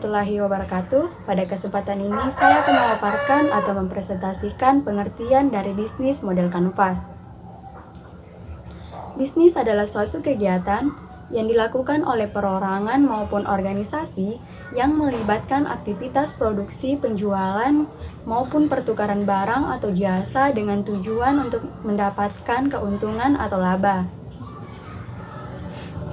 warahmatullahi wabarakatuh. Pada kesempatan ini saya akan memaparkan atau mempresentasikan pengertian dari bisnis model kanvas. Bisnis adalah suatu kegiatan yang dilakukan oleh perorangan maupun organisasi yang melibatkan aktivitas produksi, penjualan, maupun pertukaran barang atau jasa dengan tujuan untuk mendapatkan keuntungan atau laba.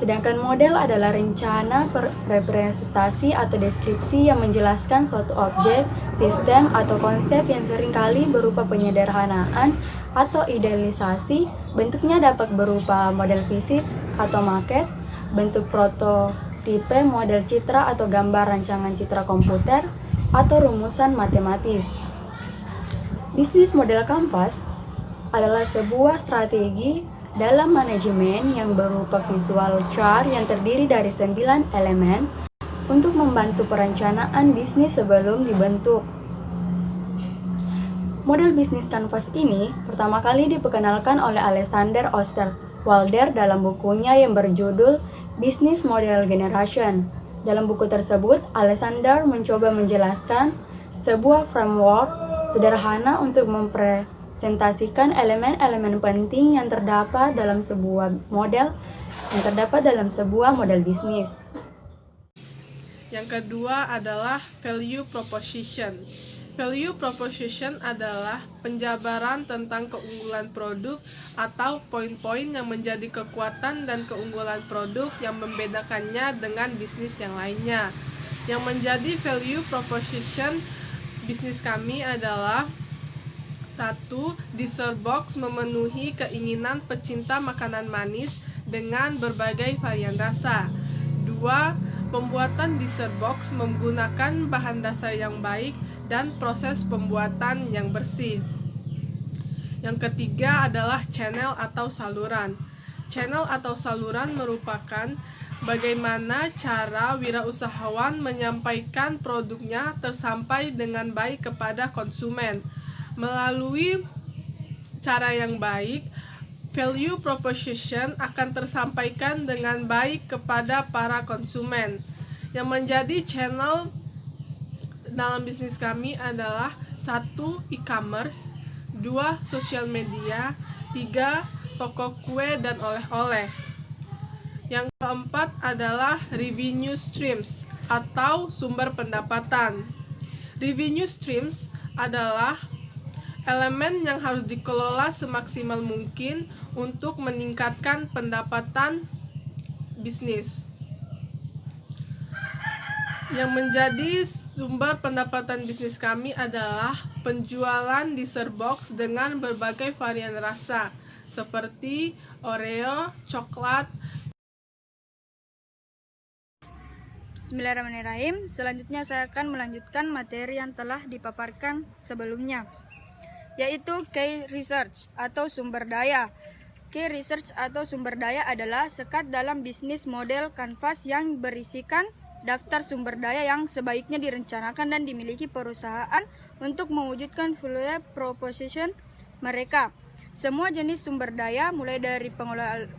Sedangkan model adalah rencana representasi atau deskripsi yang menjelaskan suatu objek, sistem, atau konsep yang seringkali berupa penyederhanaan atau idealisasi. Bentuknya dapat berupa model fisik atau maket, bentuk prototipe, model citra atau gambar rancangan citra komputer, atau rumusan matematis. Bisnis model kanvas adalah sebuah strategi dalam manajemen yang berupa visual chart yang terdiri dari 9 elemen untuk membantu perencanaan bisnis sebelum dibentuk. Model bisnis kanvas ini pertama kali diperkenalkan oleh Alexander Osterwalder dalam bukunya yang berjudul Business Model Generation. Dalam buku tersebut, Alexander mencoba menjelaskan sebuah framework sederhana untuk mempresentasikan elemen-elemen penting yang terdapat dalam sebuah model bisnis. Yang kedua adalah value proposition. Value proposition adalah penjabaran tentang keunggulan produk atau poin-poin yang menjadi kekuatan dan keunggulan produk yang membedakannya dengan bisnis yang lainnya. Yang menjadi value proposition bisnis kami adalah: 1. Dessert box memenuhi keinginan pecinta makanan manis dengan berbagai varian rasa. 2. Pembuatan dessert box menggunakan bahan dasar yang baik dan proses pembuatan yang bersih. Yang ketiga adalah channel atau saluran. Channel atau saluran merupakan bagaimana cara wirausahawan menyampaikan produknya tersampai dengan baik kepada konsumen. Melalui cara yang baik, value proposition akan tersampaikan dengan baik kepada para konsumen. Yang menjadi channel dalam bisnis kami adalah: 1. E-commerce, 2. Sosial media, 3. Toko kue dan oleh-oleh. Yang keempat adalah revenue streams atau sumber pendapatan. Revenue streams adalah elemen yang harus dikelola semaksimal mungkin untuk meningkatkan pendapatan bisnis. Yang menjadi sumber pendapatan bisnis kami adalah penjualan dessert box dengan berbagai varian rasa seperti Oreo, coklat. Bismillahirrahmanirrahim. Selanjutnya saya akan melanjutkan materi yang telah dipaparkan sebelumnya, yaitu Key Research atau sumber daya. Key Research atau sumber daya adalah sekat dalam bisnis model kanvas yang berisikan daftar sumber daya yang sebaiknya direncanakan dan dimiliki perusahaan untuk mewujudkan value proposition mereka. Semua jenis sumber daya, mulai dari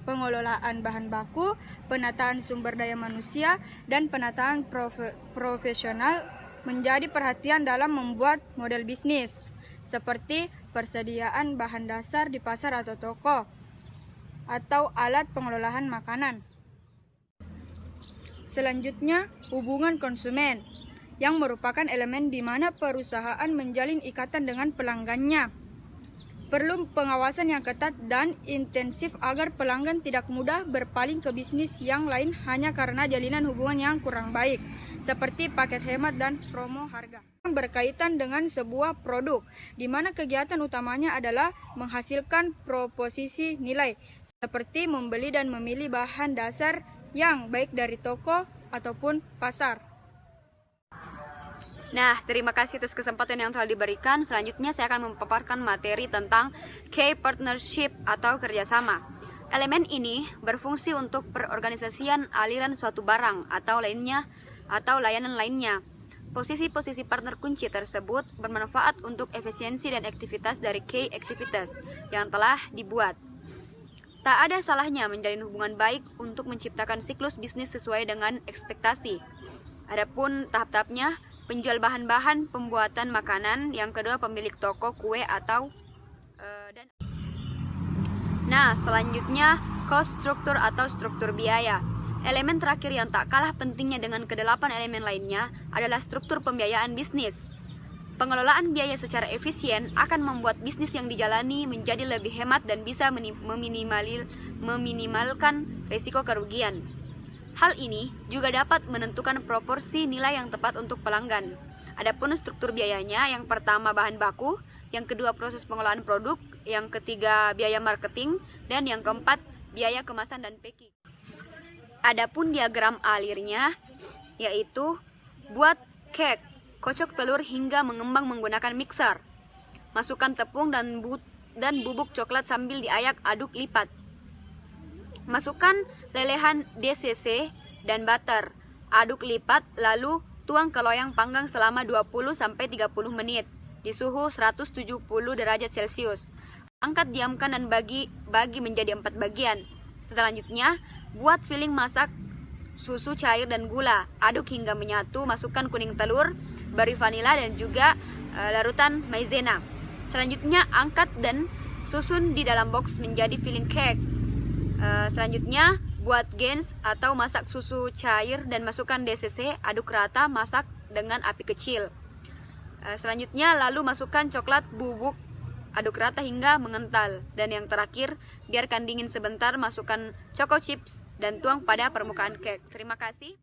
pengelolaan bahan baku, penataan sumber daya manusia, dan penataan profesional, menjadi perhatian dalam membuat model bisnis, seperti persediaan bahan dasar di pasar atau toko, atau alat pengelolaan makanan. Selanjutnya, hubungan konsumen, yang merupakan elemen di mana perusahaan menjalin ikatan dengan pelanggannya. Perlu pengawasan yang ketat dan intensif agar pelanggan tidak mudah berpaling ke bisnis yang lain hanya karena jalinan hubungan yang kurang baik, seperti paket hemat dan promo harga. Berkaitan dengan sebuah produk, di mana kegiatan utamanya adalah menghasilkan proposisi nilai, seperti membeli dan memilih bahan dasar yang baik dari toko ataupun pasar. Nah, terima kasih atas kesempatan yang telah diberikan. Selanjutnya saya akan memaparkan materi tentang key partnership atau kerjasama. Elemen ini berfungsi untuk perorganisasian aliran suatu barang atau layanan lainnya. Posisi-posisi partner kunci tersebut bermanfaat untuk efisiensi dan aktivitas dari key activities yang telah dibuat. Tak ada salahnya menjalin hubungan baik untuk menciptakan siklus bisnis sesuai dengan ekspektasi. Adapun tahap-tahapnya, penjual bahan-bahan pembuatan makanan, yang kedua pemilik toko kue atau dan Nah, selanjutnya cost structure atau struktur biaya. Elemen terakhir yang tak kalah pentingnya dengan kedelapan elemen lainnya adalah struktur pembiayaan bisnis. Pengelolaan biaya secara efisien akan membuat bisnis yang dijalani menjadi lebih hemat dan bisa meminimalkan risiko kerugian. Hal ini juga dapat menentukan proporsi nilai yang tepat untuk pelanggan. Adapun struktur biayanya, yang pertama bahan baku, yang kedua proses pengolahan produk, yang ketiga biaya marketing, dan yang keempat biaya kemasan dan packing. Adapun diagram alirnya, yaitu buat cake, kocok telur hingga mengembang menggunakan mixer. Masukkan tepung dan bubuk coklat sambil diayak aduk lipat. Masukkan lelehan DCC dan butter. Aduk lipat lalu tuang ke loyang panggang selama 20-30 menit di suhu 170 derajat Celcius. Angkat, diamkan dan bagi menjadi 4 bagian. Selanjutnya, buat filling masak susu cair dan gula. Aduk hingga menyatu, masukkan kuning telur, beri vanila dan juga larutan maizena. Selanjutnya, angkat dan susun di dalam box menjadi filling cake. Selanjutnya, buat gens atau masak susu cair dan masukkan DCC, aduk rata, masak dengan api kecil. Selanjutnya, lalu masukkan coklat bubuk, aduk rata hingga mengental. Dan yang terakhir, biarkan dingin sebentar, masukkan choco chips dan tuang pada permukaan cake. Terima kasih.